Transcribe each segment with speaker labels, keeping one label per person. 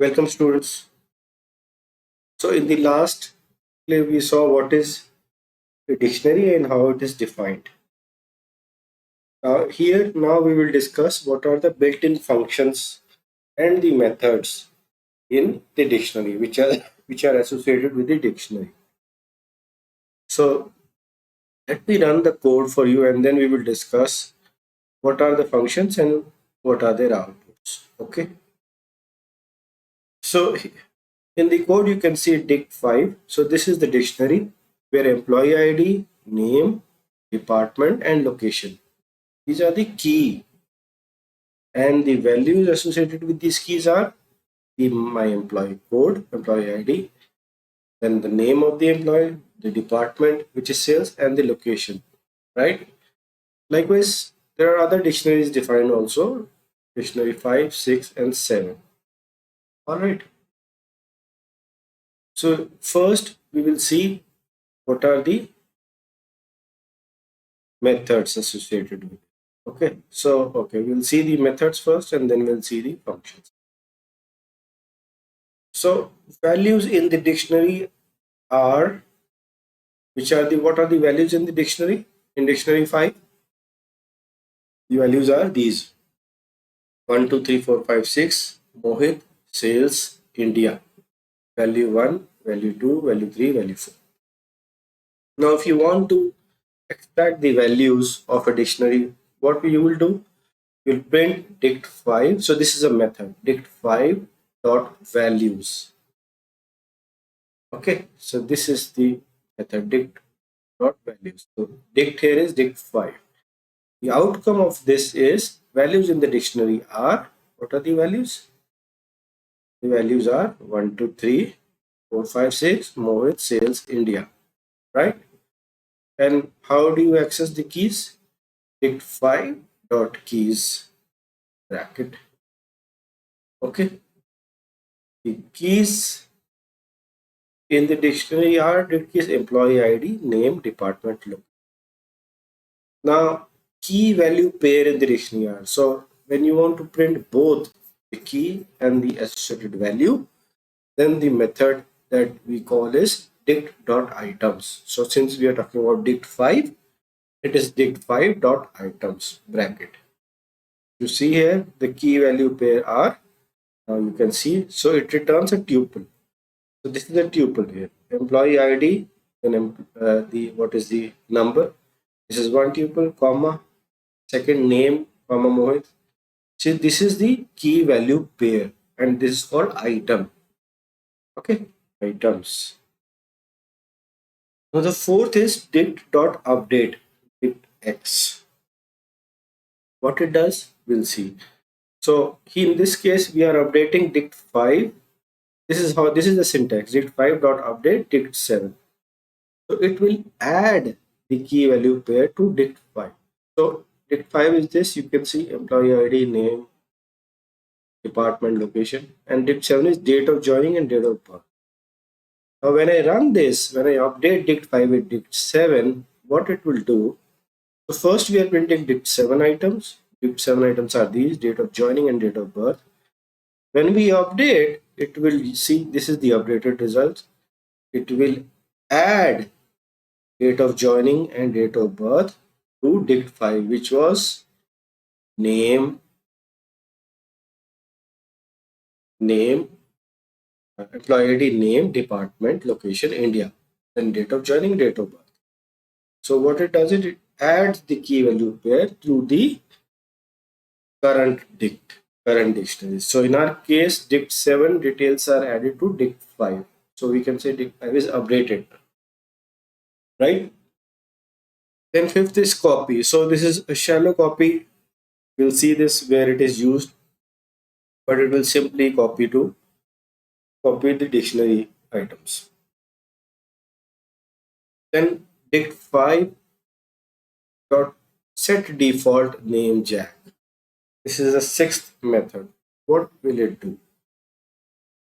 Speaker 1: Welcome students. So in the last play we saw what is a dictionary and how it is defined. Now we will discuss what are the built-in functions and the methods in the dictionary which are associated with the dictionary. So let me run the code for you and then we will discuss what are the functions and what are their outputs. Okay. So in the code you can see dict5. So this is the dictionary where employee ID, name, department and location. These are the key, and the values associated with these keys are the my employee code, employee ID, then the name of the employee, the department which is sales, and the location, right? Likewise, there are other dictionaries defined also, dictionary 5, 6 and 7. All right. So first we will see what are the methods associated with it. Okay, we'll see the methods first and then we'll see the functions. So values in the dictionary are, what are the values in the dictionary? In dictionary 5, the values are these: 1, 2, 3, 4, 5, 6, Mohit, sales, India. Value 1, value 2, value 3, value 4. Now if you want to extract the values of a dictionary, what you will do? You'll print dict5. So this is a method, dict5 dot values. Okay, so this is the method, dict dot values. So dict here is dict5. The outcome of this is values in the dictionary are, what are the values? The values are 1, 2, 3, 4, 5, 6, Mohit, sales, India, right? And how do you access the keys? Dict5 dot keys bracket. Okay, the keys in the dictionary are dict keys, employee ID, name, department, look. Now, key value pair in the dictionary are, so when you want to print both the key and the associated value, then the method that we call is dict.items. So since we are talking about dict5, it is dict5.items bracket. You see here the key value pair are, now you can see, so it returns a tuple. So this is a tuple here. Employee ID, then the what is the number? This is one tuple, comma, second name, comma Mohit. See, this is the key value pair, and this is called item. Okay, items. Now the fourth is dict.update, dict x. What it does, we'll see. So in this case, we are updating dict5. This is the syntax, dict5 dot update dict7. So it will add the key value pair to dict5. So dict5 is this, you can see employee ID, name, department, location, and dict7 is date of joining and date of birth. Now when I run this, when I update dict5 with dict7, what it will do, so first we are printing dict7 items. Dict7 items are these: date of joining and date of birth. When we update, it will see, this is the updated result. It will add date of joining and date of birth to dict5, which was name, employee ID, name, department, location, India, then date of joining, date of birth. So what it does, it adds the key value pair to the current dictionary. So in our case, dict7 details are added to dict5. So we can say dict5 is updated, right? Then fifth is copy. So this is a shallow copy. We'll see this where it is used, but it will simply copy the dictionary items. Then dict5 dot set default name jack. This is the sixth method. What will it do?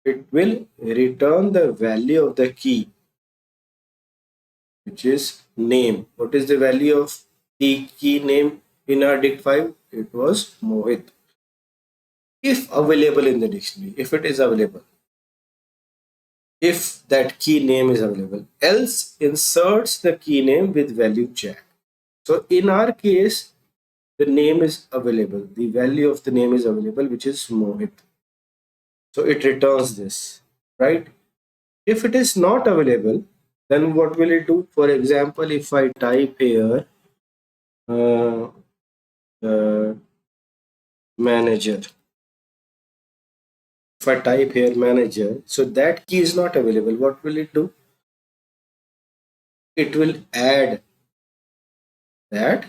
Speaker 1: It will return the value of the key, which is name. What is the value of the key name in our dict5? It was Mohit. if available in the dictionary, if it is available, if that key name is available, else inserts the key name with value jack. So in our case, the name is available, the value of the name is available, which is Mohit. So it returns this, right? If it is not available, then what will it do? For example, if I type here uh, uh, manager, if I type here manager, so that key is not available, what will it do? It will add that.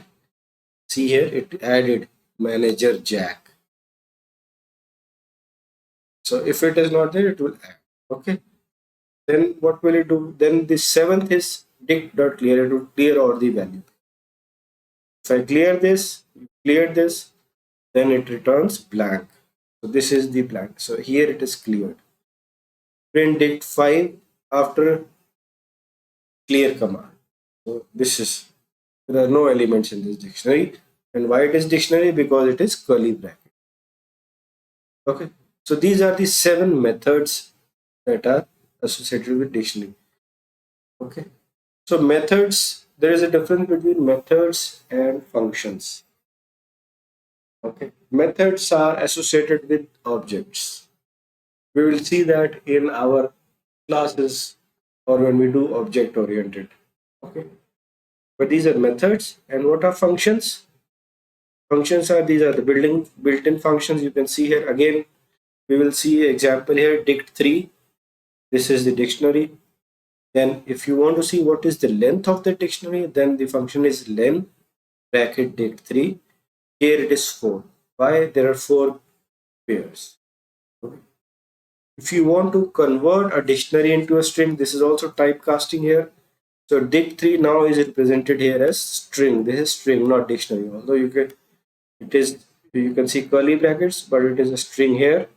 Speaker 1: See here, it added manager jack. So if it is not there, it will add. Okay. Then what will it do? Then the seventh is dict.clear. It will clear all the value. If I clear this, then it returns blank. So this is the blank. So here it is cleared. Print dict 5 after clear command. So this is, there are no elements in this dictionary. And why it is dictionary? Because it is curly bracket. Okay. So these are the 7 methods that are associated with dictionary. Okay. So methods, there is a difference between methods and functions. Okay. Methods are associated with objects. We will see that in our classes or when we do object oriented. Okay. But these are methods. And what are functions? Functions are, these are the built-in functions. You can see here again, we will see example here, dict3. This is the dictionary. Then if you want to see what is the length of the dictionary, then the function is len bracket dict3. Here it is 4. Why? There are 4 pairs. Okay. If you want to convert a dictionary into a string, this is also typecasting here. So dict3 now is represented here as string. This is string, not dictionary. Although you can see curly brackets, but it is a string here.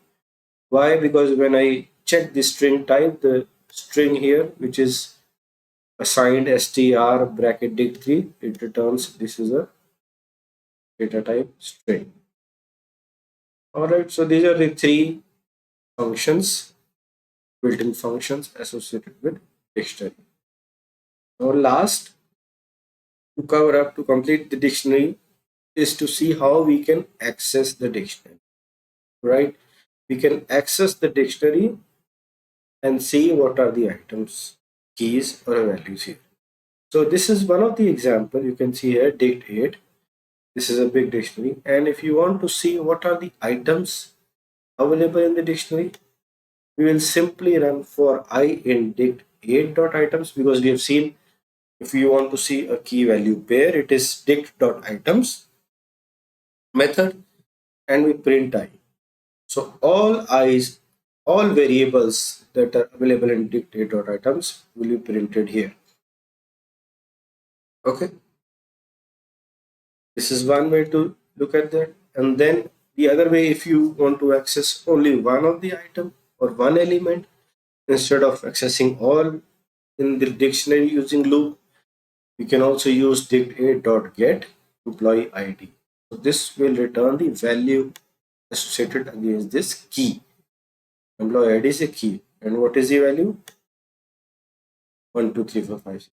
Speaker 1: Why? Because when I check the string type, the string here, which is assigned str bracket dict3, it returns this is a data type string. All right. So these are the 3 functions, built-in functions associated with dictionary. Now last to cover up to complete the dictionary is to see how we can access the dictionary, right? We can access the dictionary and see what are the items, keys or values here. So this is one of the example. You can see here dict8. This is a big dictionary. And if you want to see what are the items available in the dictionary, we will simply run for I in dict8.items, because we have seen if you want to see a key value pair, it is dict.items method and we print I. So all variables that are available in dict8.items will be printed here. Okay. This is one way to look at that. And then the other way, if you want to access only one of the item or one element, instead of accessing all in the dictionary using loop, you can also use dict8.get employee ID. So this will return the value associated against this key. Employee ID is a key. And what is the value? 1, 2, 3, 4, 5, 6.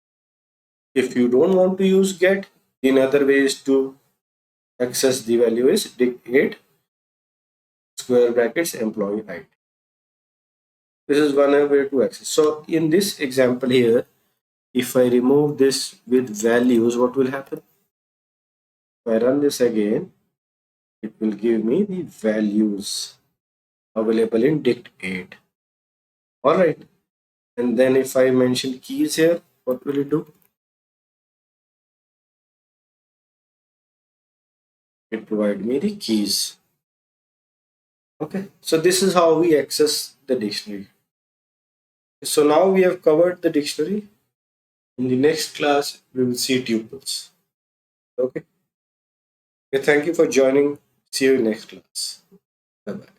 Speaker 1: If you don't want to use get, the another way is to access the value is dict8 square brackets employee ID. This is one way to access. So in this example here, if I remove this with values, what will happen? If I run this again, it will give me the values available in dict8. All right. And then if I mention keys here, what will it do? It provide me the keys. Okay. So this is how we access the dictionary. So now we have covered the dictionary. In the next class, we will see tuples. Okay. Okay, thank you for joining. See you in next class. Bye bye.